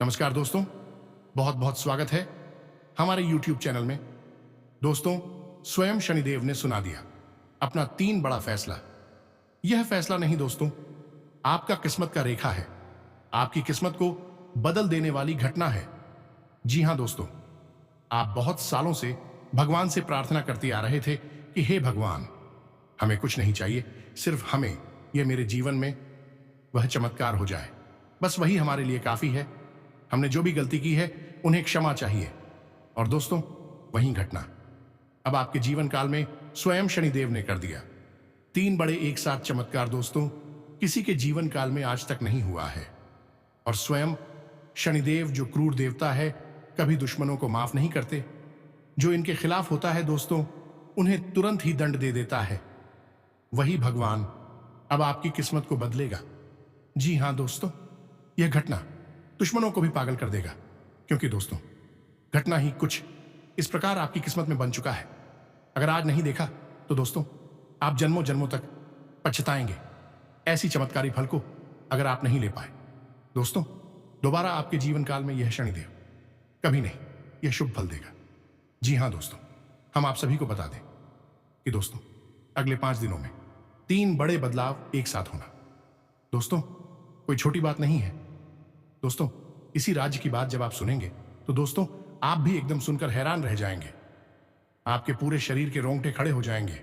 नमस्कार दोस्तों, बहुत बहुत स्वागत है हमारे YouTube चैनल में। दोस्तों, स्वयं शनिदेव ने सुना दिया अपना 3 बड़ा फैसला। यह फैसला नहीं दोस्तों, आपका किस्मत का रेखा है, आपकी किस्मत को बदल देने वाली घटना है। जी हां दोस्तों, आप बहुत सालों से भगवान से प्रार्थना करते आ रहे थे कि हे भगवान, हमें कुछ नहीं चाहिए, सिर्फ हमें यह मेरे जीवन में वह चमत्कार हो जाए, बस वही हमारे लिए काफी है। हमने जो भी गलती की है उन्हें क्षमा चाहिए। और दोस्तों, वही घटना अब आपके जीवन काल में स्वयं शनिदेव ने कर दिया। 3 बड़े एक साथ चमत्कार दोस्तों, किसी के जीवन काल में आज तक नहीं हुआ है। और स्वयं शनिदेव जो क्रूर देवता है, कभी दुश्मनों को माफ नहीं करते। जो इनके खिलाफ होता है दोस्तों, उन्हें तुरंत ही दंड दे देता है। वही भगवान अब आपकी किस्मत को बदलेगा। जी हां दोस्तों, यह घटना दुश्मनों को भी पागल कर देगा, क्योंकि दोस्तों, घटना ही कुछ इस प्रकार आपकी किस्मत में बन चुका है। अगर आज नहीं देखा तो दोस्तों, आप जन्मों जन्मों तक पछताएंगे ऐसी चमत्कारी फल को अगर आप नहीं ले पाए। दोस्तों, दोबारा आपके जीवन काल में यह शनिदेव कभी नहीं यह शुभ फल देगा। जी हां दोस्तों, हम आप सभी को बता दें कि दोस्तों, अगले 5 दिनों में 3 बड़े बदलाव एक साथ होना। दोस्तों, कोई छोटी बात नहीं है। दोस्तों, इसी राज्य की बात जब आप सुनेंगे तो दोस्तों, आप भी एकदम सुनकर हैरान रह जाएंगे। आपके पूरे शरीर के रोंगटे खड़े हो जाएंगे।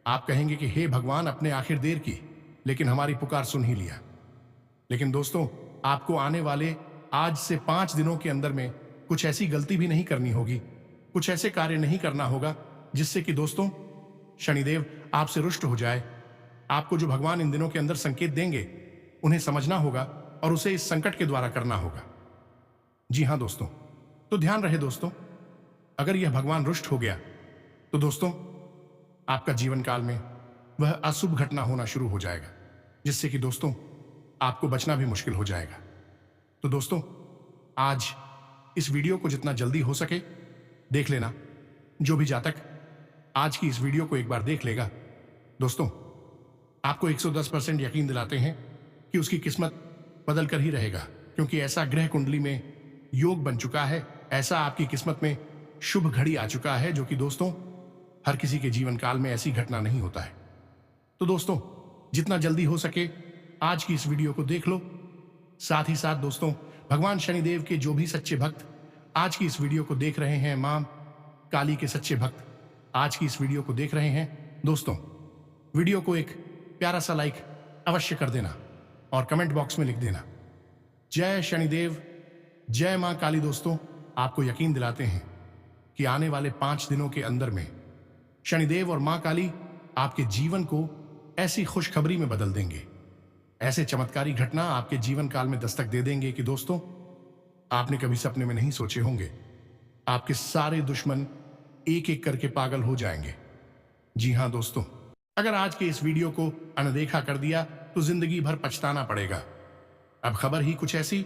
आप कहेंगे कि हे भगवान, अपने आखिर देर की, लेकिन हमारी पुकार सुन ही लिया। लेकिन दोस्तों, आपको आने वाले आज से 5 दिनों के अंदर में कुछ ऐसी गलती भी नहीं करनी होगी, कुछ ऐसे कार्य नहीं करना होगा जिससे कि दोस्तों, शनिदेव आपसे रुष्ट हो जाए। आपको जो भगवान इन दिनों के अंदर संकेत देंगे, उन्हें समझना होगा और उसे इस संकट के द्वारा करना होगा। जी हां दोस्तों, तो ध्यान रहे दोस्तों, अगर यह भगवान रुष्ट हो गया तो दोस्तों, आपका जीवन काल में वह अशुभ घटना होना शुरू हो जाएगा, जिससे कि दोस्तों, आपको बचना भी मुश्किल हो जाएगा। तो दोस्तों, आज इस वीडियो को जितना जल्दी हो सके देख लेना। जो भी जातक आज की इस वीडियो को एक बार देख लेगा दोस्तों, आपको 110% यकीन दिलाते हैं कि उसकी किस्मत बदल कर ही रहेगा, क्योंकि ऐसा ग्रह कुंडली में योग बन चुका है, ऐसा आपकी किस्मत में शुभ घड़ी आ चुका है, जो कि दोस्तों, हर किसी के जीवन काल में ऐसी घटना नहीं होता है। तो दोस्तों, जितना जल्दी हो सके आज की इस वीडियो को देख लो। साथ ही साथ दोस्तों, भगवान शनिदेव के जो भी सच्चे भक्त आज की इस वीडियो को देख रहे हैं, मां काली के सच्चे भक्त आज की इस वीडियो को देख रहे हैं, दोस्तों, वीडियो को एक प्यारा सा लाइक अवश्य कर देना और कमेंट बॉक्स में लिख देना, जय शनिदेव, जय मां काली। दोस्तों, आपको यकीन दिलाते हैं कि आने वाले 5 दिनों के अंदर में शनिदेव और मां काली आपके जीवन को ऐसी खुशखबरी में बदल देंगे, ऐसे चमत्कारी घटना आपके जीवन काल में दस्तक दे देंगे कि दोस्तों, आपने कभी सपने में नहीं सोचे होंगे। आपके सारे दुश्मन एक एक करके पागल हो जाएंगे। जी हां दोस्तों, अगर आज के इस वीडियो को अनदेखा कर दिया तो जिंदगी भर पछताना पड़ेगा। अब खबर ही कुछ ऐसी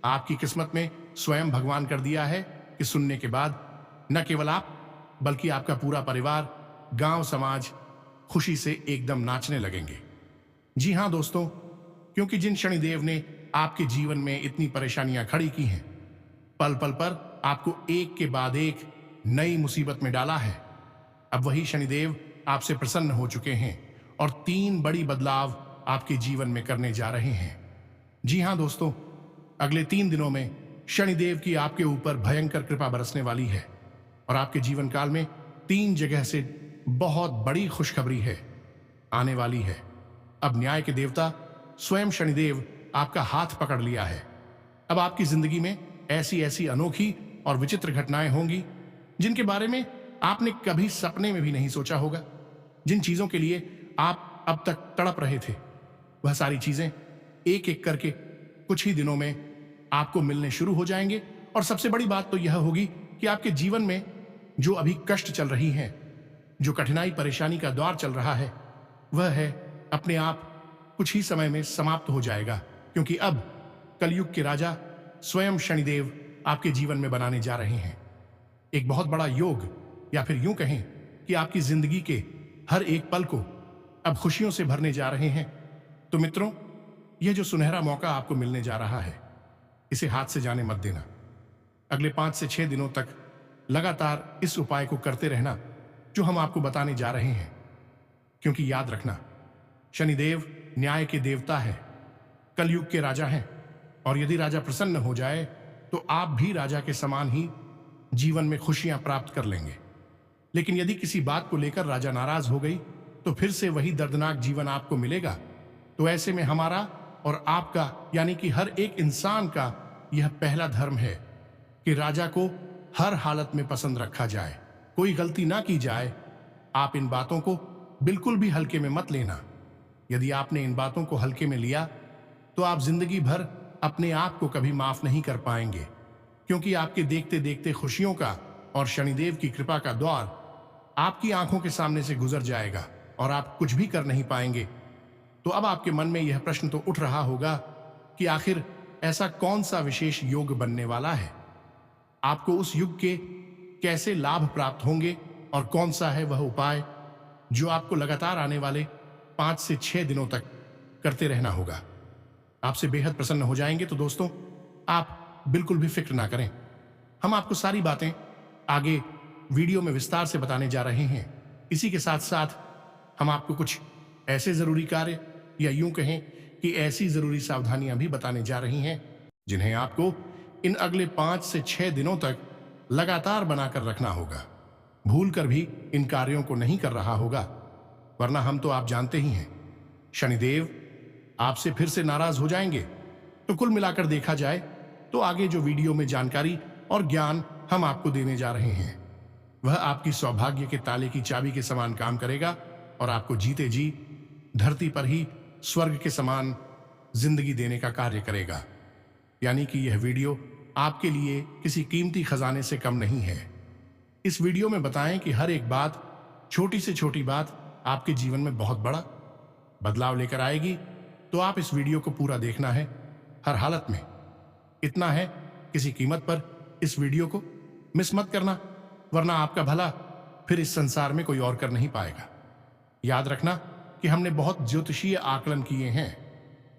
आपकी किस्मत में स्वयं भगवान कर दिया है कि सुनने के बाद न केवल आप, बल्कि आपका पूरा परिवार, गांव समाज खुशी से एकदम नाचने लगेंगे। जी हां दोस्तों, क्योंकि जिन शनिदेव ने आपके जीवन में इतनी परेशानियां खड़ी की हैं, पल पल पर आपको एक के बाद एक नई मुसीबत में डाला है, अब वही शनिदेव आपसे प्रसन्न हो चुके हैं और 3 बड़ी बदलाव आपके जीवन में करने जा रहे हैं। जी हां दोस्तों, अगले 3 दिनों में शनिदेव की आपके ऊपर भयंकर कृपा बरसने वाली है और आपके जीवन काल में 3 जगह से बहुत बड़ी खुशखबरी है आने वाली है। अब न्याय के देवता स्वयं शनिदेव आपका हाथ पकड़ लिया है। अब आपकी जिंदगी में ऐसी ऐसी अनोखी और विचित्र घटनाएं होंगी जिनके बारे में आपने कभी सपने में भी नहीं सोचा होगा। जिन चीजों के लिए आप अब तक तड़प रहे थे, वह सारी चीजें एक एक करके कुछ ही दिनों में आपको मिलने शुरू हो जाएंगे। और सबसे बड़ी बात तो यह होगी कि आपके जीवन में जो अभी कष्ट चल रही हैं, जो कठिनाई परेशानी का दौर चल रहा है, वह है अपने आप कुछ ही समय में समाप्त हो जाएगा, क्योंकि अब कलयुग के राजा स्वयं शनिदेव आपके जीवन में बनाने जा रहे हैं एक बहुत बड़ा योग, या फिर यूं कहें कि आपकी जिंदगी के हर एक पल को अब खुशियों से भरने जा रहे हैं। तो मित्रों, यह जो सुनहरा मौका आपको मिलने जा रहा है, इसे हाथ से जाने मत देना। अगले 5 से 6 दिनों तक लगातार इस उपाय को करते रहना जो हम आपको बताने जा रहे हैं, क्योंकि याद रखना, शनिदेव न्याय के देवता है, कलयुग के राजा हैं, और यदि राजा प्रसन्न हो जाए तो आप भी राजा के समान ही जीवन में खुशियां प्राप्त कर लेंगे। लेकिन यदि किसी बात को लेकर राजा नाराज हो गई तो फिर से वही दर्दनाक जीवन आपको मिलेगा। तो ऐसे में हमारा और आपका यानी कि हर एक इंसान का यह पहला धर्म है कि राजा को हर हालत में पसंद रखा जाए, कोई गलती ना की जाए। आप इन बातों को बिल्कुल भी हल्के में मत लेना। यदि आपने इन बातों को हल्के में लिया तो आप जिंदगी भर अपने आप को कभी माफ नहीं कर पाएंगे, क्योंकि आपके देखते देखते खुशियों का और शनिदेव की कृपा का द्वार आपकी आंखों के सामने से गुजर जाएगा और आप कुछ भी कर नहीं पाएंगे। तो अब आपके मन में यह प्रश्न तो उठ रहा होगा कि आखिर ऐसा कौन सा विशेष योग बनने वाला है, आपको उस युग के कैसे लाभ प्राप्त होंगे और कौन सा है वह उपाय जो आपको लगातार आने वाले 5 से 6 दिनों तक करते रहना होगा। आपसे बेहद प्रसन्न हो जाएंगे। तो दोस्तों, आप बिल्कुल भी फिक्र ना करें, हम आपको सारी बातें आगे वीडियो में विस्तार से बताने जा रहे हैं। इसी के साथ साथ हम आपको कुछ ऐसे जरूरी कार्य या यूं कहें कि ऐसी जरूरी सावधानियां भी बताने जा रही हैं जिन्हें आपको इन अगले 5 से 6 दिनों तक लगातार बनाकर रखना होगा। भूल कर भी इन कार्यों को नहीं कर रहा होगा, वरना हम तो आप जानते ही हैं, शनिदेव आपसे फिर से नाराज हो जाएंगे। तो कुल मिलाकर देखा जाए तो आगे जो वीडियो में जानकारी और ज्ञान हम आपको देने जा रहे हैं वह आपकी सौभाग्य के ताले की चाबी के समान काम करेगा और आपको जीते जी धरती पर ही स्वर्ग के समान जिंदगी देने का कार्य करेगा। यानी कि यह वीडियो आपके लिए किसी कीमती खजाने से कम नहीं है। इस वीडियो में बताएं कि हर एक बात, छोटी से छोटी बात आपके जीवन में बहुत बड़ा बदलाव लेकर आएगी। तो आप इस वीडियो को पूरा देखना है, हर हालत में। इतना है, किसी कीमत पर इस वीडियो को मिस मत करना, वरना आपका भला फिर इस संसार में कोई और कर नहीं पाएगा। याद रखना कि हमने बहुत ज्योतिषीय आकलन किए हैं,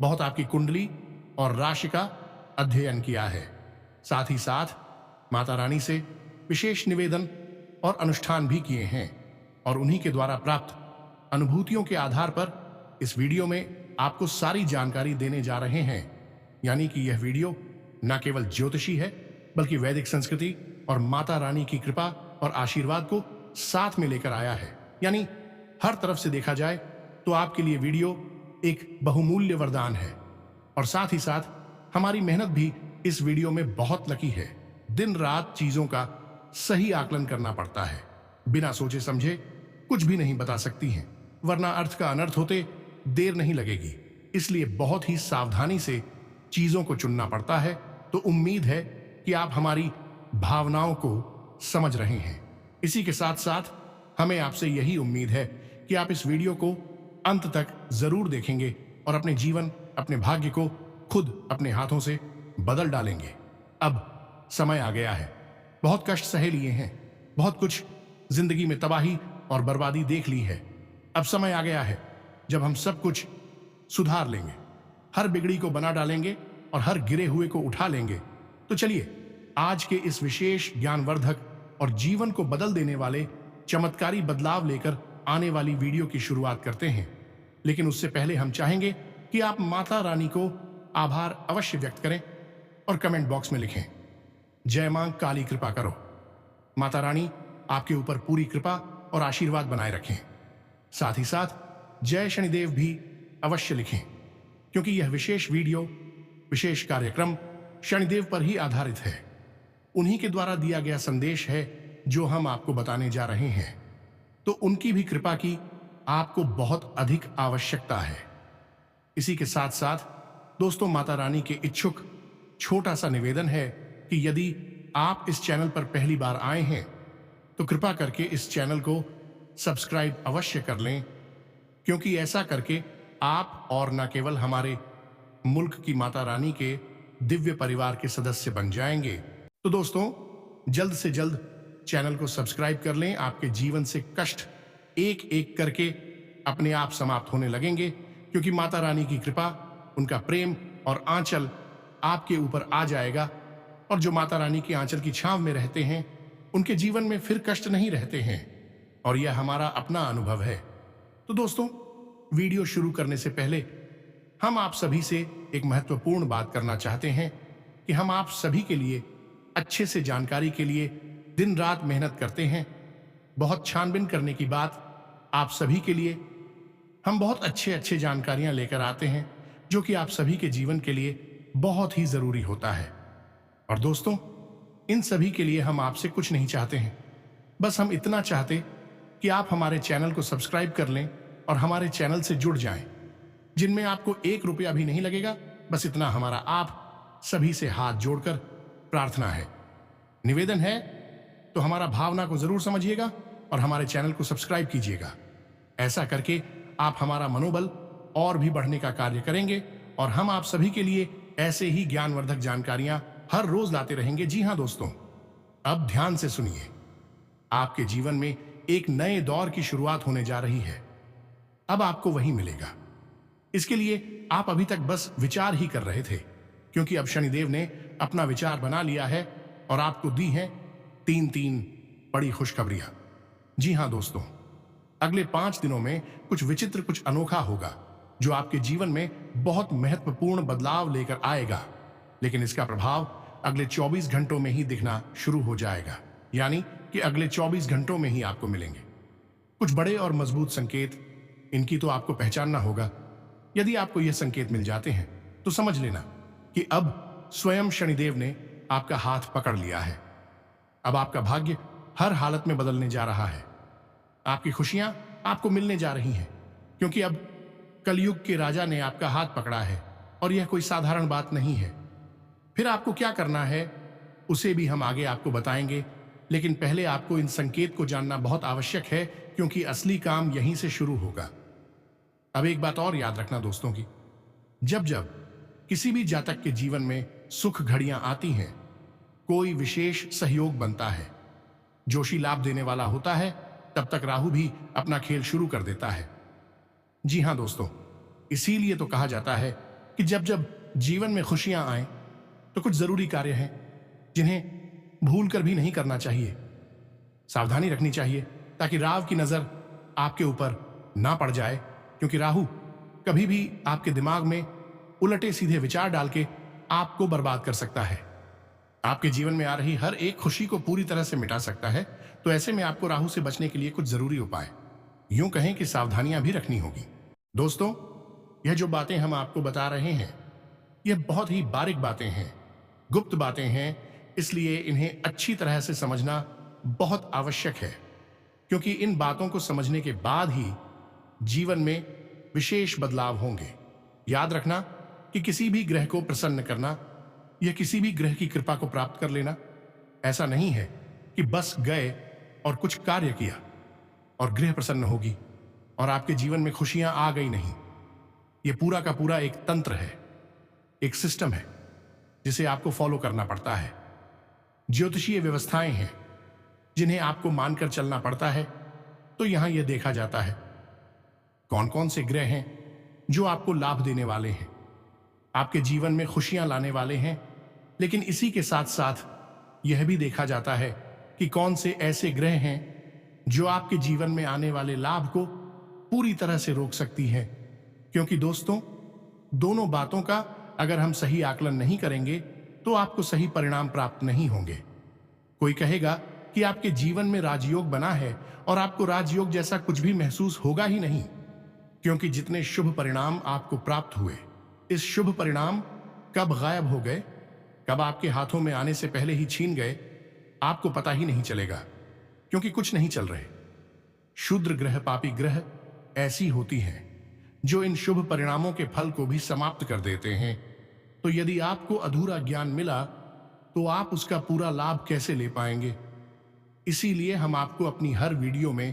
बहुत आपकी कुंडली और राशि का अध्ययन किया है, साथ ही साथ माता रानी से विशेष निवेदन और अनुष्ठान भी किए हैं, और उन्हीं के द्वारा प्राप्त अनुभूतियों के आधार पर इस वीडियो में आपको सारी जानकारी देने जा रहे हैं। यानी कि यह वीडियो न केवल ज्योतिषी है बल्कि वैदिक संस्कृति और माता रानी की कृपा और आशीर्वाद को साथ में लेकर आया है। यानी हर तरफ से देखा जाए तो आपके लिए वीडियो एक बहुमूल्य वरदान है, और साथ ही साथ हमारी मेहनत भी इस वीडियो में बहुत लगी है। दिन रात चीजों का सही आकलन करना पड़ता है, बिना सोचे समझे कुछ भी नहीं बता सकती हैं, वरना अर्थ का अनर्थ होते देर नहीं लगेगी। इसलिए बहुत ही सावधानी से चीजों को चुनना पड़ता है। तो उम्मीद है कि आप हमारी भावनाओं को समझ रहे हैं। इसी के साथ साथ हमें आपसे यही उम्मीद है कि आप इस वीडियो को अंत तक जरूर देखेंगे और अपने जीवन, अपने भाग्य को खुद अपने हाथों से बदल डालेंगे। अब समय आ गया है, बहुत कष्ट सहे लिए हैं, बहुत कुछ जिंदगी में तबाही और बर्बादी देख ली है। अब समय आ गया है जब हम सब कुछ सुधार लेंगे, हर बिगड़ी को बना डालेंगे और हर गिरे हुए को उठा लेंगे। तो चलिए आज के इस विशेष ज्ञानवर्धक और जीवन को बदल देने वाले चमत्कारी बदलाव लेकर आने वाली वीडियो की शुरुआत करते हैं। लेकिन उससे पहले हम चाहेंगे कि आप माता रानी को आभार अवश्य व्यक्त करें और कमेंट बॉक्स में लिखें, जय मां काली कृपा करो। माता रानी आपके ऊपर पूरी कृपा और आशीर्वाद बनाए रखें। साथ ही साथ जय शनिदेव भी अवश्य लिखें, क्योंकि यह विशेष वीडियो, विशेष कार्यक्रम शनिदेव पर ही आधारित है। उन्हीं के द्वारा दिया गया संदेश है जो हम आपको बताने जा रहे हैं। तो उनकी भी कृपा की आपको बहुत अधिक आवश्यकता है। इसी के साथ साथ दोस्तों, माता रानी के इच्छुक छोटा सा निवेदन है कि यदि आप इस चैनल पर पहली बार आए हैं तो कृपा करके इस चैनल को सब्सक्राइब अवश्य कर लें, क्योंकि ऐसा करके आप और न केवल हमारे मुल्क की माता रानी के दिव्य परिवार के सदस्य बन जाएंगे। तो दोस्तों, जल्द से जल्द चैनल को सब्सक्राइब कर लें। आपके जीवन से कष्ट एक एक करके अपने आप समाप्त होने लगेंगे, क्योंकि माता रानी की कृपा, उनका प्रेम और आंचल आपके ऊपर आ जाएगा और जो माता रानी के आंचल की छांव में रहते हैं उनके जीवन में फिर कष्ट नहीं रहते हैं। और यह हमारा अपना अनुभव है। तो दोस्तों, वीडियो शुरू करने से पहले हम आप सभी से एक महत्वपूर्ण बात करना चाहते हैं कि हम आप सभी के लिए अच्छे से जानकारी के लिए दिन रात मेहनत करते हैं। बहुत छानबीन करने की बात आप सभी के लिए हम बहुत अच्छे जानकारियां लेकर आते हैं जो कि आप सभी के जीवन के लिए बहुत ही जरूरी होता है। और दोस्तों, इन सभी के लिए हम आपसे कुछ नहीं चाहते हैं, बस हम इतना चाहते कि आप हमारे चैनल को सब्सक्राइब कर लें और हमारे चैनल से जुड़ जाएं, जिनमें आपको 1 रुपया भी नहीं लगेगा। बस इतना हमारा आप सभी से हाथ जोड़कर प्रार्थना है, निवेदन है। तो हमारा भावना को जरूर समझिएगा और हमारे चैनल को सब्सक्राइब कीजिएगा। ऐसा करके आप हमारा मनोबल और भी बढ़ने का कार्य करेंगे और हम आप सभी के लिए ऐसे ही ज्ञानवर्धक जानकारियां हर रोज लाते रहेंगे। जी हां दोस्तों, अब ध्यान से सुनिए। आपके जीवन में एक नए दौर की शुरुआत होने जा रही है। अब आपको वही मिलेगा। इसके लिए आप अभी तक बस विचार ही कर रहे थे, क्योंकि अब शनिदेव ने अपना विचार बना लिया है और आपको दी हैं 3 बड़ी खुशखबरियां। जी हां दोस्तों, अगले 5 दिनों में कुछ विचित्र, कुछ अनोखा होगा जो आपके जीवन में बहुत महत्वपूर्ण बदलाव लेकर आएगा। लेकिन इसका प्रभाव अगले 24 घंटों में ही दिखना शुरू हो जाएगा, यानी कि अगले 24 घंटों में ही आपको मिलेंगे कुछ बड़े और मजबूत संकेत। इनकी तो आपको पहचानना होगा। यदि आपको यह संकेत मिल जाते हैं तो समझ लेना कि अब स्वयं शनिदेव ने आपका हाथ पकड़ लिया है। अब आपका भाग्य हर हालत में बदलने जा रहा है। आपकी खुशियां आपको मिलने जा रही हैं, क्योंकि अब कलयुग के राजा ने आपका हाथ पकड़ा है और यह कोई साधारण बात नहीं है। फिर आपको क्या करना है उसे भी हम आगे आपको बताएंगे, लेकिन पहले आपको इन संकेत को जानना बहुत आवश्यक है, क्योंकि असली काम यहीं से शुरू होगा। अब एक बात और याद रखना दोस्तों की, जब जब किसी भी जातक के जीवन में सुख घड़ियां आती हैं, कोई विशेष सहयोग बनता है, जोशी लाभ देने वाला होता है, तब तक राहु भी अपना खेल शुरू कर देता है। जी हां दोस्तों, इसीलिए तो कहा जाता है कि जब जब जीवन में खुशियां आए तो कुछ जरूरी कार्य हैं जिन्हें भूल कर भी नहीं करना चाहिए। सावधानी रखनी चाहिए ताकि राहु की नजर आपके ऊपर ना पड़ जाए, क्योंकि राहु कभी भी आपके दिमाग में उलटे सीधे विचार डाल के आपको बर्बाद कर सकता है। आपके जीवन में आ रही हर एक खुशी को पूरी तरह से मिटा सकता है। तो ऐसे में आपको राहु से बचने के लिए कुछ जरूरी उपाय, यूं कहें कि सावधानियां भी रखनी होगी। दोस्तों, यह जो बातें हम आपको बता रहे हैं, यह बहुत ही बारीक बातें हैं, गुप्त बातें हैं, इसलिए इन्हें अच्छी तरह से समझना बहुत आवश्यक है, क्योंकि इन बातों को समझने के बाद ही जीवन में विशेष बदलाव होंगे। याद रखना कि किसी भी ग्रह को प्रसन्न करना या किसी भी ग्रह की कृपा को प्राप्त कर लेना ऐसा नहीं है कि बस गए और कुछ कार्य किया और ग्रह प्रसन्न होगी और आपके जीवन में खुशियां आ गई। नहीं, यह पूरा का पूरा एक तंत्र है, एक सिस्टम है जिसे आपको फॉलो करना पड़ता है। ज्योतिषीय व्यवस्थाएं हैं जिन्हें आपको मानकर चलना पड़ता है। तो यहां यह देखा जाता है कौन कौन से ग्रह हैं जो आपको लाभ देने वाले हैं, आपके जीवन में खुशियां लाने वाले हैं। लेकिन इसी के साथ साथ यह भी देखा जाता है कि कौन से ऐसे ग्रह हैं जो आपके जीवन में आने वाले लाभ को पूरी तरह से रोक सकती है। क्योंकि दोस्तों, दोनों बातों का अगर हम सही आकलन नहीं करेंगे तो आपको सही परिणाम प्राप्त नहीं होंगे। कोई कहेगा कि आपके जीवन में राजयोग बना है और आपको राजयोग जैसा कुछ भी महसूस होगा ही नहीं, क्योंकि जितने शुभ परिणाम आपको प्राप्त हुए, इस शुभ परिणाम कब गायब हो गए, कब आपके हाथों में आने से पहले ही छीन गए, आपको पता ही नहीं चलेगा, क्योंकि कुछ नहीं चल रहे। क्षुद्र ग्रह, पापी ग्रह ऐसी होती हैं जो इन शुभ परिणामों के फल को भी समाप्त कर देते हैं। तो यदि आपको अधूरा ज्ञान मिला तो आप उसका पूरा लाभ कैसे ले पाएंगे? इसीलिए हम आपको अपनी हर वीडियो में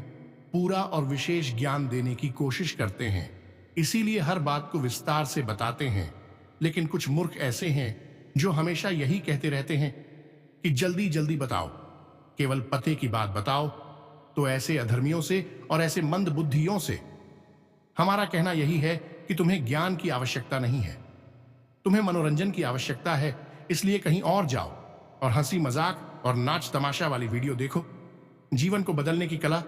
पूरा और विशेष ज्ञान देने की कोशिश करते हैं। इसीलिए हर बात को विस्तार से बताते हैं। लेकिन कुछ मूर्ख ऐसे हैं जो हमेशा यही कहते रहते हैं कि जल्दी जल्दी बताओ, केवल पते की बात बताओ। तो ऐसे अधर्मियों से और ऐसे मंद बुद्धियों से हमारा कहना यही है कि तुम्हें ज्ञान की आवश्यकता नहीं है, तुम्हें मनोरंजन की आवश्यकता है, इसलिए कहीं और जाओ और हंसी मजाक और नाच तमाशा वाली वीडियो देखो। जीवन को बदलने की कला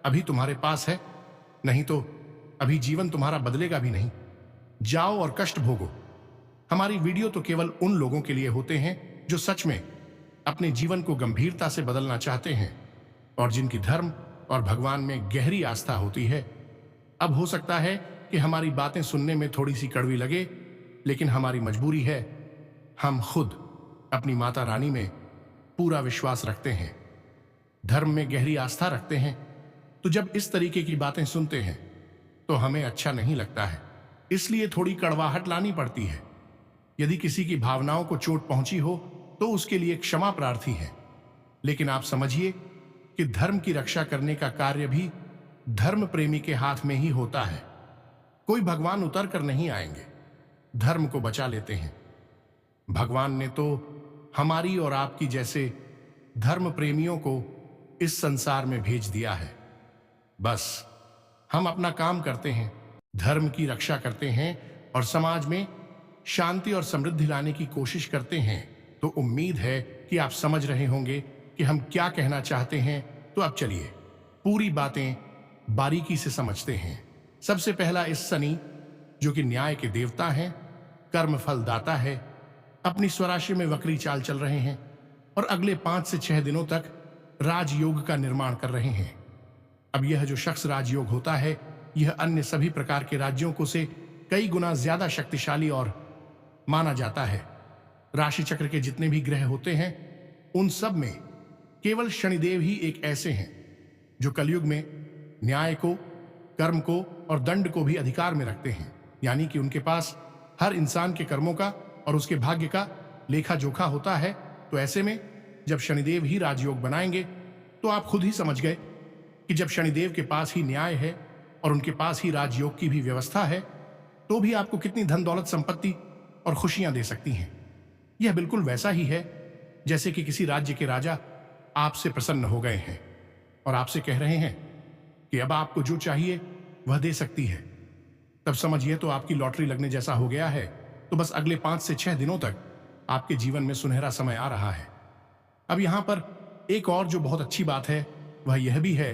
अभी तुम्हारे पास है, नहीं तो अभी जीवन तुम्हारा बदलेगा भी नहीं। जाओ और कष्ट भोगो। हमारी वीडियो तो केवल उन लोगों के लिए होते हैं जो सच में अपने जीवन को गंभीरता से बदलना चाहते हैं और जिनकी धर्म और भगवान में गहरी आस्था होती है। अब हो सकता है कि हमारी बातें सुनने में थोड़ी सी कड़वी लगे, लेकिन हमारी मजबूरी है। हम खुद अपनी माता रानी में पूरा विश्वास रखते हैं, धर्म में गहरी आस्था रखते हैं। तो जब इस तरीके की बातें सुनते हैं तो हमें अच्छा नहीं लगता है, इसलिए थोड़ी कड़वाहट लानी पड़ती है। यदि किसी की भावनाओं को चोट पहुंची हो तो उसके लिए क्षमा प्रार्थी है, लेकिन आप समझिए कि धर्म की रक्षा करने का कार्य भी धर्म प्रेमी के हाथ में ही होता है। कोई भगवान उतर कर नहीं आएंगे, धर्म को बचा लेते हैं। भगवान ने तो हमारी और आपकी जैसे धर्म प्रेमियों को इस संसार में भेज दिया है। बस हम अपना काम करते हैं, धर्म की रक्षा करते हैं और समाज में शांति और समृद्धि लाने की कोशिश करते हैं। तो उम्मीद है कि आप समझ रहे होंगे कि हम क्या कहना चाहते हैं। तो अब चलिए पूरी बातें बारीकी से समझते हैं। सबसे पहला, इस शनि जो कि न्याय के देवता हैं, कर्म फल दाता है, अपनी स्वराशि में वक्री चाल चल रहे हैं और अगले 5 से 6 दिनों तक राजयोग का निर्माण कर रहे हैं। अब यह जो शख्स राजयोग होता है, यह अन्य सभी प्रकार के राज्यों को से कई गुना ज्यादा शक्तिशाली और माना जाता है। राशि चक्र के जितने भी ग्रह होते हैं, उन सब में केवल शनिदेव ही एक ऐसे हैं जो कलयुग में न्याय को, कर्म को और दंड को भी अधिकार में रखते हैं। यानी कि उनके पास हर इंसान के कर्मों का और उसके भाग्य का लेखा जोखा होता है। तो ऐसे में जब शनिदेव ही राजयोग बनाएंगे तो आप खुद ही समझ गए कि जब शनिदेव के पास ही न्याय है और उनके पास ही राजयोग की भी व्यवस्था है, तो भी आपको कितनी धन दौलत संपत्ति और खुशियां दे सकती हैं। यह बिल्कुल वैसा ही है जैसे कि किसी राज्य के राजा आपसे प्रसन्न हो गए हैं और आपसे कह रहे हैं कि अब आपको जो चाहिए वह दे सकती है। तब समझिए तो आपकी लॉटरी लगने जैसा हो गया है। तो बस अगले 5 से 6 दिनों तक आपके जीवन में सुनहरा समय आ रहा है। अब यहां पर एक और जो बहुत अच्छी बात है वह यह भी है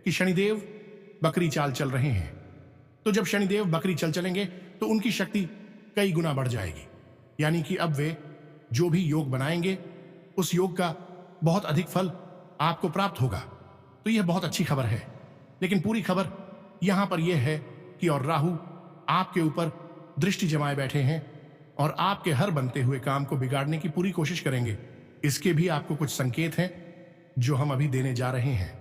कि शनिदेव बकरी चाल चल रहे हैं। तो जब शनिदेव बकरी चलेंगे तो उनकी शक्ति कई गुना बढ़ जाएगी। यानी कि अब वे जो भी योग बनाएंगे उस योग का बहुत अधिक फल आपको प्राप्त होगा। तो यह बहुत अच्छी खबर है। लेकिन पूरी खबर यहां पर यह है कि और राहु आपके ऊपर दृष्टि जमाए बैठे हैं और आपके हर बनते हुए काम को बिगाड़ने की पूरी कोशिश करेंगे। इसके भी आपको कुछ संकेत हैं जो हम अभी देने जा रहे हैं।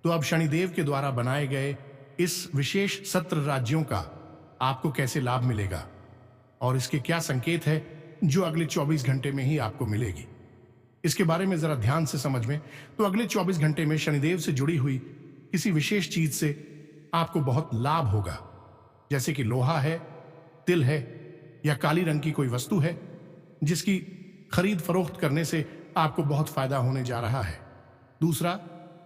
तो अब शनिदेव के द्वारा बनाए गए इस विशेष सत्र राज्यों का आपको कैसे लाभ मिलेगा और इसके क्या संकेत है जो अगले 24 घंटे में ही आपको मिलेगी, इसके बारे में जरा ध्यान से समझ में। तो अगले 24 घंटे में शनिदेव से जुड़ी हुई किसी विशेष चीज से आपको बहुत लाभ होगा, जैसे कि लोहा है, तिल है या काली रंग की कोई वस्तु है जिसकी खरीद फरोख्त करने से आपको बहुत फायदा होने जा रहा है। दूसरा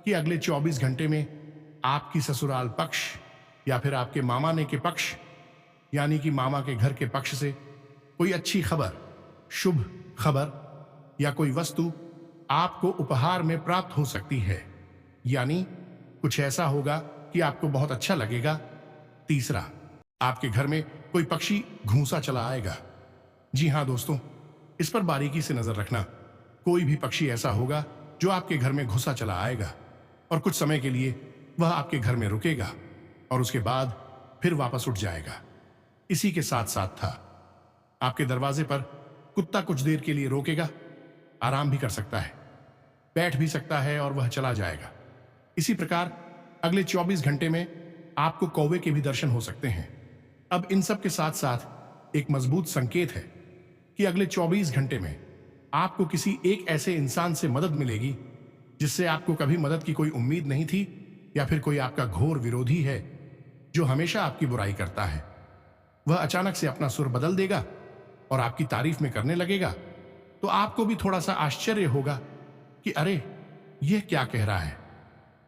कि अगले 24 घंटे में आपकी ससुराल पक्ष या फिर आपके मामा ने के पक्ष यानी कि मामा के घर के पक्ष से कोई अच्छी खबर, शुभ खबर या कोई वस्तु आपको उपहार में प्राप्त हो सकती है। यानी कुछ ऐसा होगा कि आपको बहुत अच्छा लगेगा। तीसरा, आपके घर में कोई पक्षी घूंसा चला आएगा। जी हां दोस्तों, इस पर बारीकी से नजर रखना। कोई भी पक्षी ऐसा होगा जो आपके घर में घुसा चला आएगा और कुछ समय के लिए वह आपके घर में रुकेगा और उसके बाद फिर वापस उठ जाएगा। इसी के साथ साथ था आपके दरवाजे पर कुत्ता कुछ देर के लिए रोकेगा, आराम भी कर सकता है, बैठ भी सकता है और वह चला जाएगा। इसी प्रकार अगले 24 घंटे में आपको कौवे के भी दर्शन हो सकते हैं। अब इन सब के साथ साथ एक मजबूत संकेत है कि अगले 24 घंटे में आपको किसी एक ऐसे इंसान से मदद मिलेगी जिससे आपको कभी मदद की कोई उम्मीद नहीं थी, या फिर कोई आपका घोर विरोधी है जो हमेशा आपकी बुराई करता है। वह अचानक से अपना सुर बदल देगा और आपकी तारीफ में करने लगेगा। तो आपको भी थोड़ा सा आश्चर्य होगा कि अरे यह क्या कह रहा है,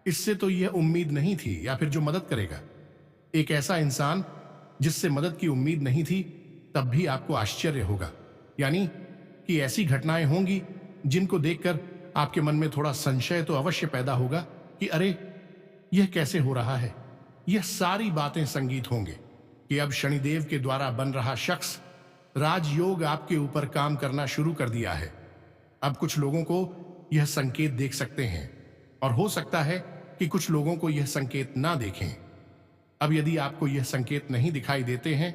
इससे तो यह उम्मीद नहीं थी। या फिर जो मदद करेगा, एक ऐसा इंसान जिससे मदद की उम्मीद नहीं थी, तब भी आपको आश्चर्य होगा, यानी कि ऐसी घटनाएं होंगी जिनको देखकर आपके मन में थोड़ा संशय तो अवश्य पैदा होगा कि अरे, यह कैसे हो रहा है। यह सारी बातें संगीत होंगे कि अब शनिदेव के द्वारा बन रहा शख्स राजयोग आपके ऊपर काम करना शुरू कर दिया है। अब कुछ लोगों को यह संकेत देख सकते हैं और हो सकता है कि कुछ लोगों को यह संकेत ना देखें। अब यदि आपको यह संकेत नहीं दिखाई देते हैं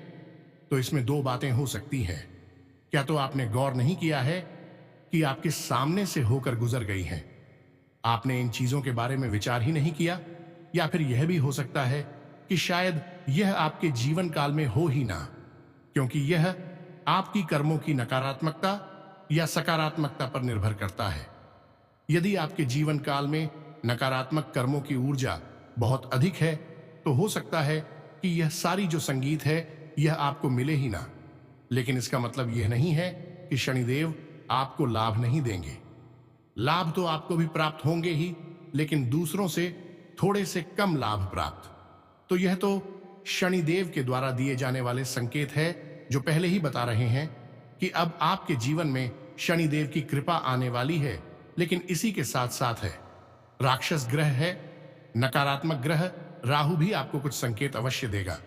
तो इसमें दो बातें हो सकती हैं। क्या तो आपने गौर नहीं किया है कि आपके सामने से होकर गुजर गई हैं, आपने इन चीजों के बारे में विचार ही नहीं किया, या फिर यह भी हो सकता है कि शायद यह आपके जीवन काल में हो ही ना, क्योंकि यह आपकी कर्मों की नकारात्मकता या सकारात्मकता पर निर्भर करता है। यदि आपके जीवन काल में नकारात्मक कर्मों की ऊर्जा बहुत अधिक है तो हो सकता है कि यह सारी जो संगीत है यह आपको मिले ही ना। लेकिन इसका मतलब यह नहीं है कि शनिदेव आपको लाभ नहीं देंगे। लाभ तो आपको भी प्राप्त होंगे ही, लेकिन दूसरों से थोड़े से कम लाभ प्राप्त। तो यह तो शनिदेव के द्वारा दिए जाने वाले संकेत है जो पहले ही बता रहे हैं कि अब आपके जीवन में शनिदेव की कृपा आने वाली है। लेकिन इसी के साथ साथ है राक्षस ग्रह है, नकारात्मक ग्रह राहु भी आपको कुछ संकेत अवश्य देगा।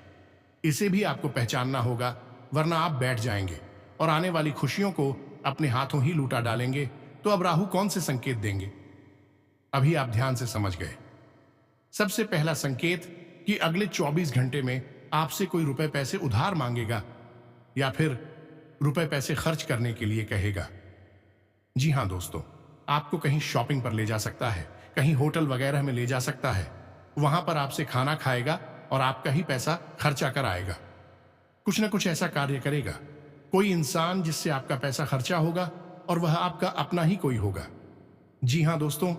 इसे भी आपको पहचानना होगा, वरना आप बैठ जाएंगे और आने वाली खुशियों को अपने हाथों ही लूटा डालेंगे। तो अब राहु कौन से संकेत देंगे, अभी आप ध्यान से समझ गए। सबसे पहला संकेत कि अगले 24 घंटे में आपसे कोई रुपए पैसे उधार मांगेगा या फिर रुपए पैसे खर्च करने के लिए कहेगा। जी हां दोस्तों, आपको कहीं शॉपिंग पर ले जा सकता है, कहीं होटल वगैरह में ले जा सकता है, वहां पर आपसे खाना खाएगा और आपका ही पैसा खर्चा कर आएगा। कुछ ना कुछ ऐसा कार्य करेगा, कोई इंसान जिससे आपका पैसा खर्चा होगा और वह आपका अपना ही कोई होगा। जी हां दोस्तों,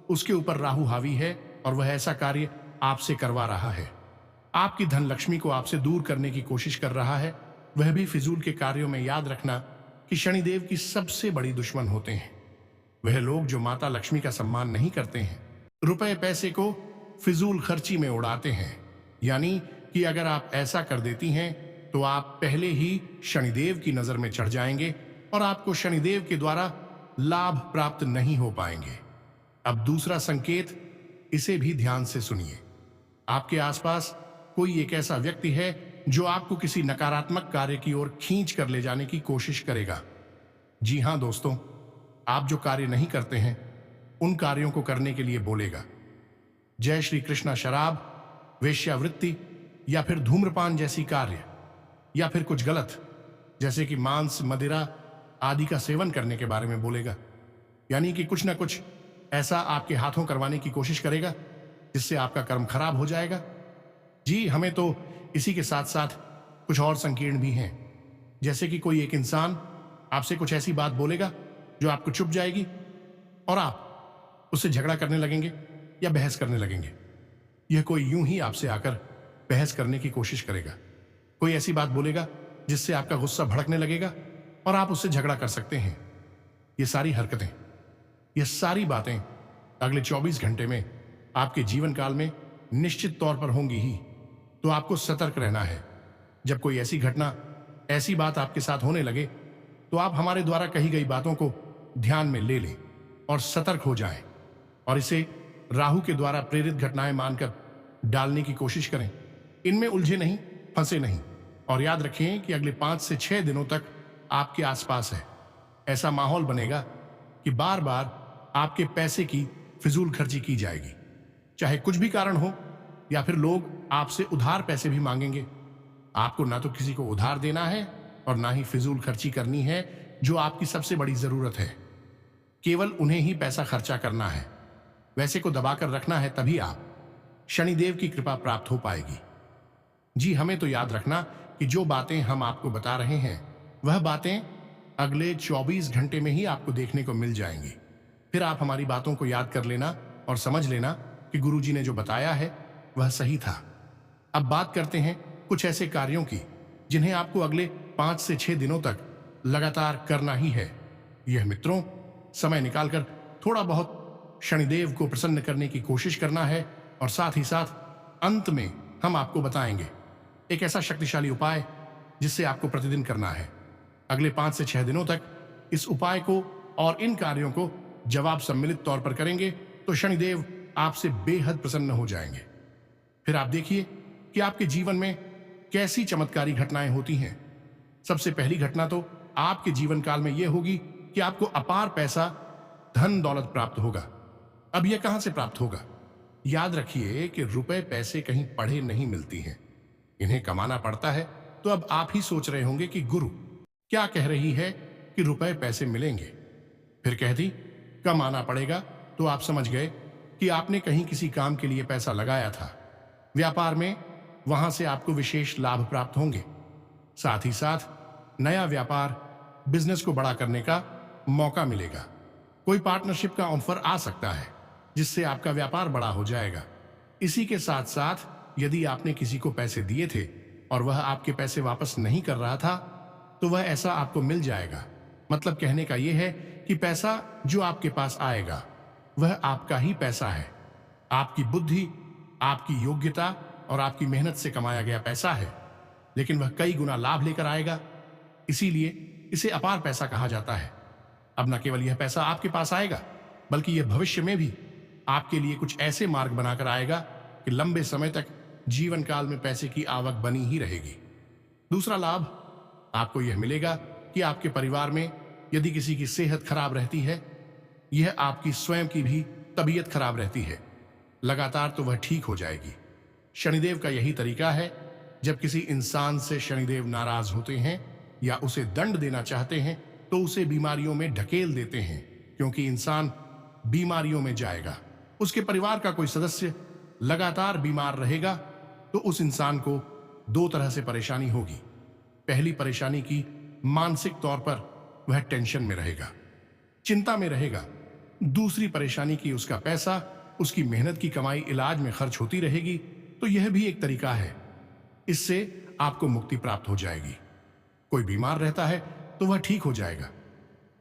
उसके ऊपर राहु हावी है और वह ऐसा कार्य आपसे करवा रहा है। आपकी धन लक्ष्मी को आपसे दूर करने की कोशिश कर रहा है, वह भी फिजूल के कार्यों में। याद रखना कि शनिदेव की सबसे बड़ी दुश्मन होते हैं वह लोग जो माता लक्ष्मी का सम्मान नहीं करते हैं, रुपए पैसे को फिजूल खर्ची में उड़ाते हैं। यानी कि अगर आप ऐसा कर देती हैं तो आप पहले ही शनिदेव की नजर में चढ़ जाएंगे और आपको शनिदेव के द्वारा लाभ प्राप्त नहीं हो पाएंगे। अब दूसरा संकेत, इसे भी ध्यान से सुनिए। आपके आसपास कोई एक ऐसा व्यक्ति है जो आपको किसी नकारात्मक कार्य की ओर खींच कर ले जाने की कोशिश करेगा। जी हां दोस्तों, आप जो कार्य नहीं करते हैं उन कार्यों को करने के लिए बोलेगा। जय श्री कृष्णा शराब, वेश्यावृत्ति या फिर धूम्रपान जैसी कार्य, या फिर कुछ गलत जैसे कि मांस, मदिरा आदि का सेवन करने के बारे में बोलेगा। यानी कि कुछ ना कुछ ऐसा आपके हाथों करवाने की कोशिश करेगा जिससे आपका कर्म खराब हो जाएगा। जी, हमें तो इसी के साथ साथ कुछ और संकीर्ण भी हैं, जैसे कि कोई एक इंसान आपसे कुछ ऐसी बात बोलेगा जो आपको चुभ जाएगी और आप उससे झगड़ा करने लगेंगे या बहस करने लगेंगे। यह कोई यूं ही आपसे आकर बहस करने की कोशिश करेगा, कोई ऐसी बात बोलेगा जिससे आपका गुस्सा भड़कने लगेगा और आप उससे झगड़ा कर सकते हैं। ये सारी हरकतें, ये सारी बातें अगले 24 घंटे में आपके जीवन काल में निश्चित तौर पर होंगी ही। तो आपको सतर्क रहना है। जब कोई ऐसी घटना, ऐसी बात आपके साथ होने लगे तो आप हमारे द्वारा कही गई बातों को ध्यान में ले लें और सतर्क हो जाएं और इसे राहु के द्वारा प्रेरित घटनाएं मानकर डालने की कोशिश करें। इनमें उलझे नहीं, फंसे नहीं, और याद रखें कि अगले 5 से 6 दिनों तक आपके आसपास है। ऐसा माहौल बनेगा कि बार बार आपके पैसे की फिजूल खर्ची की जाएगी, चाहे कुछ भी कारण हो, या फिर लोग आपसे उधार पैसे भी मांगेंगे। आपको ना तो किसी को उधार देना है और ना ही फिजूल खर्ची करनी है जो आपकी सबसे बड़ी जरूरत है। केवल उन्हें ही पैसा खर्चा करना है, वैसे को दबाकर रखना है, तभी आप शनिदेव की कृपा प्राप्त हो पाएगी। जी, हमें तो याद रखना कि जो बातें हम आपको बता रहे हैं वह बातें अगले 24 घंटे में ही आपको देखने को मिल जाएंगी। फिर आप हमारी बातों को याद कर लेना और समझ लेना कि गुरुजी ने जो बताया है वह सही था। अब बात करते हैं कुछ ऐसे कार्यों की जिन्हें आपको अगले 5 से 6 दिनों तक लगातार करना ही है। यह मित्रों, समय निकालकर थोड़ा बहुत शनिदेव को प्रसन्न करने की कोशिश करना है और साथ ही साथ अंत में हम आपको बताएंगे एक ऐसा शक्तिशाली उपाय जिससे आपको प्रतिदिन करना है। अगले 5 से 6 दिनों तक इस उपाय को और इन कार्यों को जब आप सम्मिलित तौर पर करेंगे तो शनिदेव आपसे बेहद प्रसन्न हो जाएंगे। फिर आप देखिए कि आपके जीवन में कैसी चमत्कारी घटनाएं होती हैं। सबसे पहली घटना तो आपके जीवन काल में यह होगी कि आपको अपार पैसा, धन दौलत प्राप्त होगा। अब यह कहां से प्राप्त होगा? याद रखिए कि रुपए पैसे कहीं पढ़े नहीं मिलती हैं, इन्हें कमाना पड़ता है। तो अब आप ही सोच रहे होंगे कि गुरु क्या कह रही है कि रुपए पैसे मिलेंगे, फिर कह दी कमाना पड़ेगा। तो आप समझ गए कि आपने कहीं किसी काम के लिए पैसा लगाया था, व्यापार में, वहां से आपको विशेष लाभ प्राप्त होंगे। साथ ही साथ नया व्यापार, बिजनेस को बड़ा करने का मौका मिलेगा। कोई पार्टनरशिप का ऑफर आ सकता है जिससे आपका व्यापार बड़ा हो जाएगा। इसी के साथ साथ यदि आपने किसी को पैसे दिए थे और वह आपके पैसे वापस नहीं कर रहा था तो वह ऐसा आपको मिल जाएगा। मतलब कहने का यह है कि पैसा जो आपके पास आएगा वह आपका ही पैसा है, आपकी बुद्धि, आपकी योग्यता और आपकी मेहनत से कमाया गया पैसा है, लेकिन वह कई गुना लाभ लेकर आएगा। इसीलिए इसे अपार पैसा कहा जाता है। अब न केवल यह पैसा आपके पास आएगा बल्कि यह भविष्य में भी आपके लिए कुछ ऐसे मार्ग बनाकर आएगा कि लंबे समय तक जीवन काल में पैसे की आवक बनी ही रहेगी। दूसरा लाभ आपको यह मिलेगा कि आपके परिवार में यदि किसी की सेहत खराब रहती है, यह आपकी स्वयं की भी तबीयत खराब रहती है, लगातार तो वह ठीक हो जाएगी। शनिदेव का यही तरीका है, जब किसी इंसान से शनिदेव नाराज होते हैं या उसे दंड देना चाहते हैं तो उसे बीमारियों में ढकेल देते हैं, क्योंकि इंसान बीमारियों में जाएगा। उसके परिवार का कोई सदस्य लगातार बीमार रहेगा तो उस इंसान को दो तरह से परेशानी होगी। पहली परेशानी की मानसिक तौर पर वह टेंशन में रहेगा, चिंता में रहेगा। दूसरी परेशानी की उसका पैसा, उसकी मेहनत की कमाई इलाज में खर्च होती रहेगी। तो यह भी एक तरीका है, इससे आपको मुक्ति प्राप्त हो जाएगी। कोई बीमार रहता है तो वह ठीक हो जाएगा,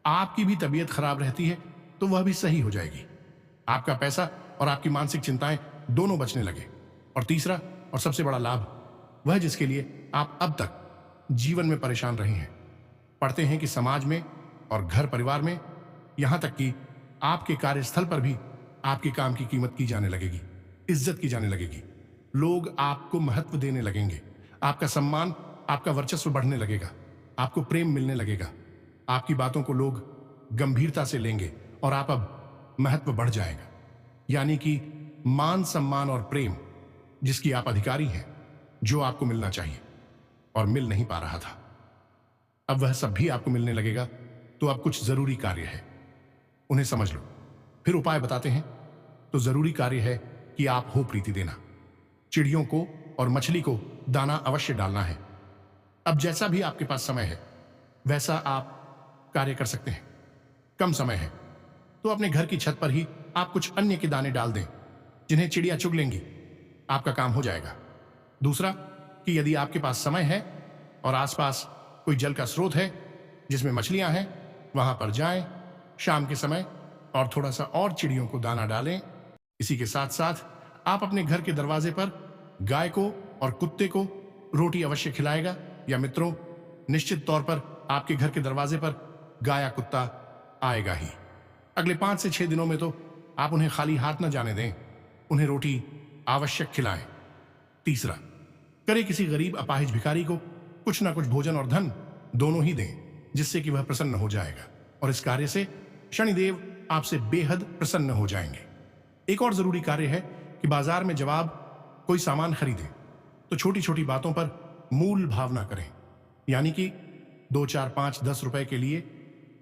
आपकी भी तबीयत खराब रहती है तो वह भी सही हो जाएगी। आपका पैसा और आपकी मानसिक चिंताएं दोनों बचने लगे। और तीसरा और सबसे बड़ा लाभ, वह जिसके लिए आप अब तक जीवन में परेशान रहे हैं। पढ़ते हैं कि समाज में और घर परिवार में, यहां तक कि आपके कार्यस्थल पर भी आपके काम की कीमत की जाने लगेगी, इज्जत की जाने लगेगी। लोग आपको महत्व देने लगेंगे, आपका सम्मान, आपका वर्चस्व बढ़ने लगेगा, आपको प्रेम मिलने लगेगा, आपकी बातों को लोग गंभीरता से लेंगे और आप अब महत्व बढ़ जाएगा। यानी कि मान, सम्मान और प्रेम जिसकी आप अधिकारी हैं, जो आपको मिलना चाहिए और मिल नहीं पा रहा था, अब वह सब भी आपको मिलने लगेगा। तो अब कुछ जरूरी कार्य है, उन्हें समझ लो, फिर उपाय बताते हैं। तो जरूरी कार्य है कि आप हो प्रीति देना। चिड़ियों को और मछली को दाना अवश्य डालना है। अब जैसा भी आपके पास समय है वैसा आप कार्य कर सकते हैं। कम समय है तो अपने घर की छत पर ही आप कुछ अन्य के दाने डाल दें जिन्हें चिड़िया चुग लेंगी, आपका काम हो जाएगा। दूसरा कि यदि आपके पास समय है और आसपास कोई जल का स्रोत है जिसमें मछलियां हैं, वहां पर जाएं शाम के समय और थोड़ा सा और चिड़ियों को दाना डालें। इसी के साथ साथ आप अपने घर के दरवाजे पर गाय को और कुत्ते को रोटी अवश्य खिलाएगा, या मित्रों निश्चित तौर पर आपके घर के दरवाजे पर गाय या कुत्ता आएगा ही। अगले 5 से 6 दिनों में तो आप उन्हें खाली हाथ न जाने दें, उन्हें रोटी आवश्यक खिलाएं। तीसरा, करे किसी गरीब अपाहिज भिखारी को कुछ ना कुछ भोजन और धन दोनों ही दें, जिससे कि वह प्रसन्न हो जाएगा और इस कार्य से शनिदेव आपसे बेहद प्रसन्न हो जाएंगे। एक और जरूरी कार्य है कि बाजार में जब आप कोई सामान खरीदें तो छोटी छोटी बातों पर मूल भाव ना करें। यानी कि 2, 4, 5, 10 रुपए के लिए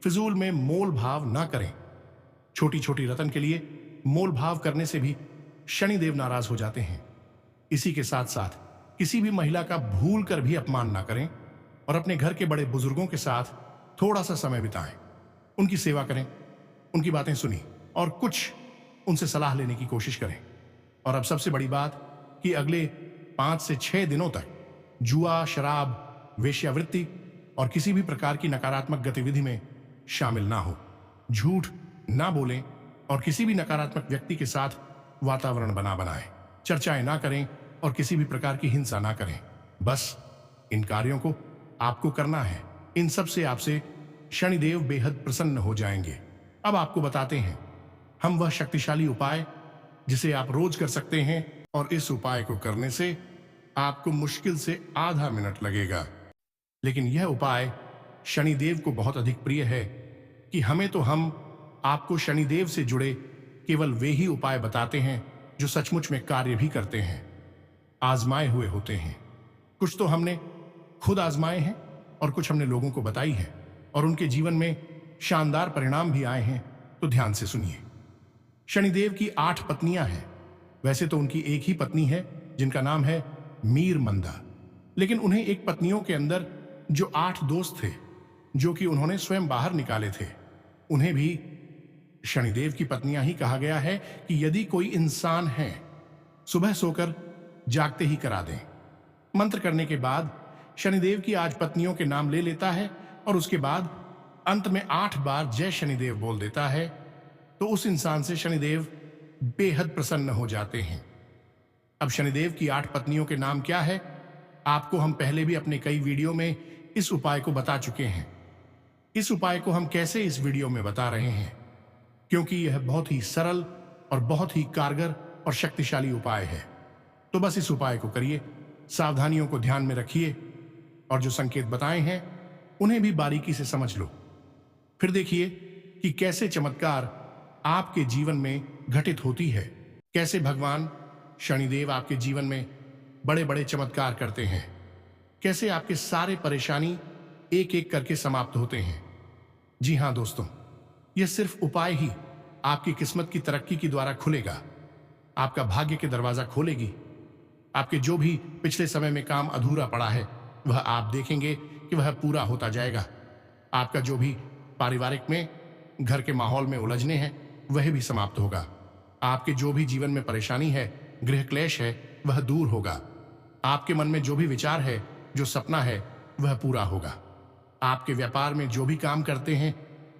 फिजूल में मोल भाव ना करें। छोटी छोटी रतन के लिए मोल भाव करने से भी शनिदेव नाराज हो जाते हैं। इसी के साथ साथ किसी भी महिला का भूल कर भी अपमान ना करें और अपने घर के बड़े बुजुर्गों के साथ थोड़ा सा समय बिताएं, उनकी सेवा करें, उनकी बातें सुनी और कुछ उनसे सलाह लेने की कोशिश करें। और अब सबसे बड़ी बात कि अगले 5 से 6 दिनों तक जुआ, शराब, वेश्यावृत्ति और किसी भी प्रकार की नकारात्मक गतिविधि में शामिल ना हो, झूठ ना बोलें और किसी भी नकारात्मक व्यक्ति के साथ वातावरण बनाएं, चर्चाएं ना करें और किसी भी प्रकार की हिंसा ना करें। बस इन कार्यों को आपको करना है। इन सब से आपसे शनिदेव बेहद प्रसन्न हो जाएंगे। अब आपको बताते हैं हम वह शक्तिशाली उपाय जिसे आप रोज कर सकते हैं, और इस उपाय को करने से आपको मुश्किल से आधा मिनट लगेगा। लेकिन यह उपाय शनिदेव को बहुत अधिक प्रिय है कि हम आपको शनिदेव से जुड़े केवल वे ही उपाय बताते हैं जो सचमुच में कार्य भी करते हैं, आजमाए हुए होते हैं। कुछ तो हमने खुद आजमाए हैं और कुछ हमने लोगों को बताई है और उनके जीवन में शानदार परिणाम भी आए हैं। तो ध्यान से सुनिए। शनिदेव की 8 पत्नियां हैं। वैसे तो उनकी एक ही पत्नी है जिनका नाम है मीर मंदा, लेकिन उन्हें एक पत्नियों के अंदर जो 8 दोस्त थे जो कि उन्होंने स्वयं बाहर निकाले थे, उन्हें भी शनिदेव की पत्नियां ही कहा गया है कि यदि कोई इंसान है सुबह सोकर जागते ही करा दें। मंत्र करने के बाद शनिदेव की 8 पत्नियों के नाम ले लेता है और उसके बाद अंत में 8 बार जय शनिदेव बोल देता है, तो उस इंसान से शनिदेव बेहद प्रसन्न हो जाते हैं। अब शनिदेव की 8 पत्नियों के नाम क्या है, आपको हम पहले भी अपने कई वीडियो में इस उपाय को बता चुके हैं। इस उपाय को हम कैसे इस वीडियो में बता रहे हैं, क्योंकि यह बहुत ही सरल और बहुत ही कारगर और शक्तिशाली उपाय है। तो बस इस उपाय को करिए, सावधानियों को ध्यान में रखिए और जो संकेत बताए हैं उन्हें भी बारीकी से समझ लो। फिर देखिए कि कैसे चमत्कार आपके जीवन में घटित होती है, कैसे भगवान शनिदेव आपके जीवन में बड़े बड़े चमत्कार करते हैं, कैसे आपके सारे परेशानी एक एक करके समाप्त होते हैं। जी हां दोस्तों, यह सिर्फ उपाय ही आपकी किस्मत की तरक्की के द्वारा खुलेगा, आपका भाग्य के दरवाजा खोलेगी। आपके जो भी पिछले समय में काम अधूरा पड़ा है वह आप देखेंगे कि वह पूरा होता जाएगा। आपका जो भी पारिवारिक में घर के माहौल में उलझने हैं वह भी समाप्त होगा। आपके जो भी जीवन में परेशानी है, गृह क्लेश है, वह दूर होगा। आपके मन में जो भी विचार है, जो सपना है, वह पूरा होगा। आपके व्यापार में जो भी काम करते हैं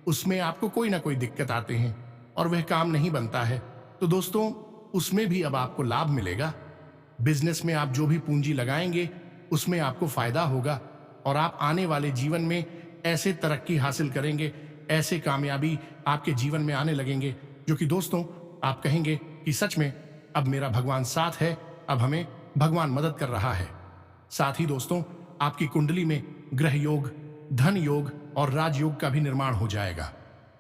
उसमें आपको कोई ना कोई दिक्कत आते हैं और वह काम नहीं बनता है, तो दोस्तों उसमें भी अब आपको लाभ मिलेगा। बिजनेस में आप जो भी पूंजी लगाएंगे उसमें आपको फायदा होगा और आप आने वाले जीवन में ऐसे तरक्की हासिल करेंगे, ऐसे कामयाबी आपके जीवन में आने लगेंगे जो कि दोस्तों आप कहेंगे कि सच में अब मेरा भगवान साथ है, अब हमें भगवान मदद कर रहा है। साथ ही दोस्तों आपकी कुंडली में ग्रह योग, धन योग और राजयोग का भी निर्माण हो जाएगा,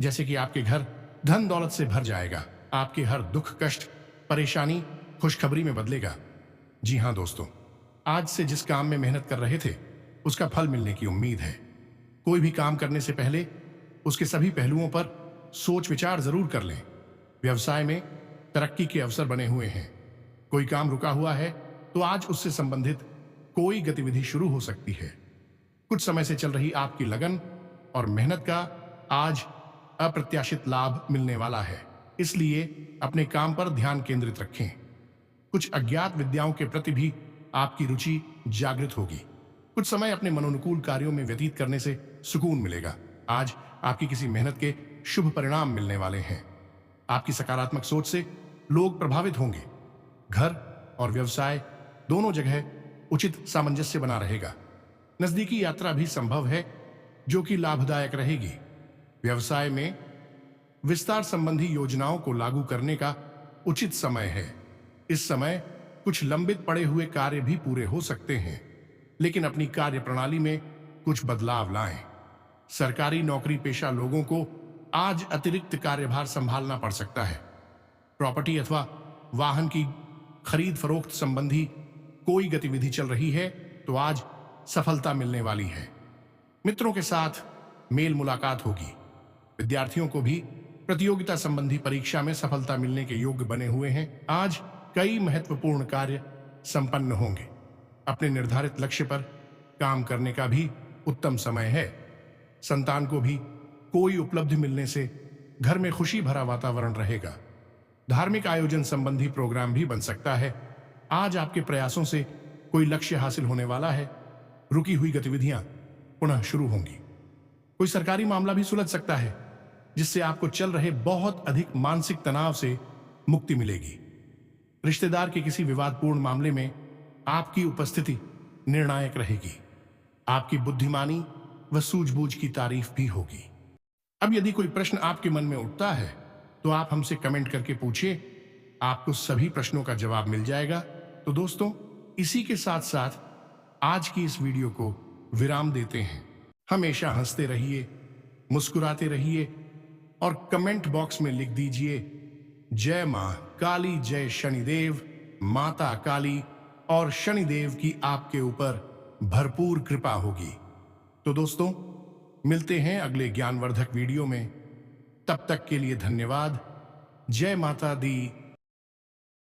जैसे कि आपके घर धन दौलत से भर जाएगा। आपके हर दुख कष्ट परेशानी खुशखबरी में बदलेगा। जी हां दोस्तों, आज से जिस काम में मेहनत कर रहे थे उसका फल मिलने की उम्मीद है। कोई भी काम करने से पहले उसके सभी पहलुओं पर सोच विचार जरूर कर लें। व्यवसाय में तरक्की के अवसर बने हुए हैं। कोई काम रुका हुआ है तो आज उससे संबंधित कोई गतिविधि शुरू हो सकती है। कुछ समय से चल रही आपकी लगन और मेहनत का आज अप्रत्याशित लाभ मिलने वाला है, इसलिए अपने काम पर ध्यान केंद्रित रखें। कुछ अज्ञात विद्याओं के प्रति भी आपकी रुचि जागृत होगी। कुछ समय अपने मनोनुकूल कार्यों में व्यतीत करने से सुकून मिलेगा। आज आपकी किसी मेहनत के शुभ परिणाम मिलने वाले हैं। आपकी सकारात्मक सोच से लोग प्रभावित होंगे। घर और व्यवसाय दोनों जगह उचित सामंजस्य बना रहेगा। नजदीकी यात्रा भी संभव है जो कि लाभदायक रहेगी। व्यवसाय में विस्तार संबंधी योजनाओं को लागू करने का उचित समय है। इस समय कुछ लंबित पड़े हुए कार्य भी पूरे हो सकते हैं, लेकिन अपनी कार्य प्रणाली में कुछ बदलाव लाएं। सरकारी नौकरी पेशा लोगों को आज अतिरिक्त कार्यभार संभालना पड़ सकता है। प्रॉपर्टी अथवा वाहन की खरीद फरोख्त संबंधी कोई गतिविधि चल रही है तो आज सफलता मिलने वाली है। मित्रों के साथ मेल मुलाकात होगी। विद्यार्थियों को भी प्रतियोगिता संबंधी परीक्षा में सफलता मिलने के योग्य बने हुए हैं। आज कई महत्वपूर्ण कार्य संपन्न होंगे। अपने निर्धारित लक्ष्य पर काम करने का भी उत्तम समय है। संतान को भी कोई उपलब्धि मिलने से घर में खुशी भरा वातावरण रहेगा। धार्मिक आयोजन संबंधी प्रोग्राम भी बन सकता है। आज आपके प्रयासों से कोई लक्ष्य हासिल होने वाला है। रुकी हुई गतिविधियां पुनः शुरू होंगी। कोई सरकारी मामला भी सुलझ सकता है जिससे आपको चल रहे बहुत अधिक मानसिक तनाव से मुक्ति मिलेगी। रिश्तेदार के किसी विवादपूर्ण मामले में आपकी उपस्थिति निर्णायक रहेगी। आपकी बुद्धिमानी व सूझबूझ की तारीफ भी होगी। अब यदि कोई प्रश्न आपके मन में उठता है तो आप हमसे कमेंट करके पूछिए, आपको सभी प्रश्नों का जवाब मिल जाएगा। तो दोस्तों, इसी के साथ साथ आज की इस वीडियो को विराम देते हैं। हमेशा हंसते रहिए, मुस्कुराते रहिए और कमेंट बॉक्स में लिख दीजिए जय मां काली, जय शनिदेव, माता काली और शनिदेव की आपके ऊपर भरपूर कृपा होगी। तो दोस्तों, मिलते हैं अगले ज्ञानवर्धक वीडियो में। तब तक के लिए धन्यवाद। जय माता दी,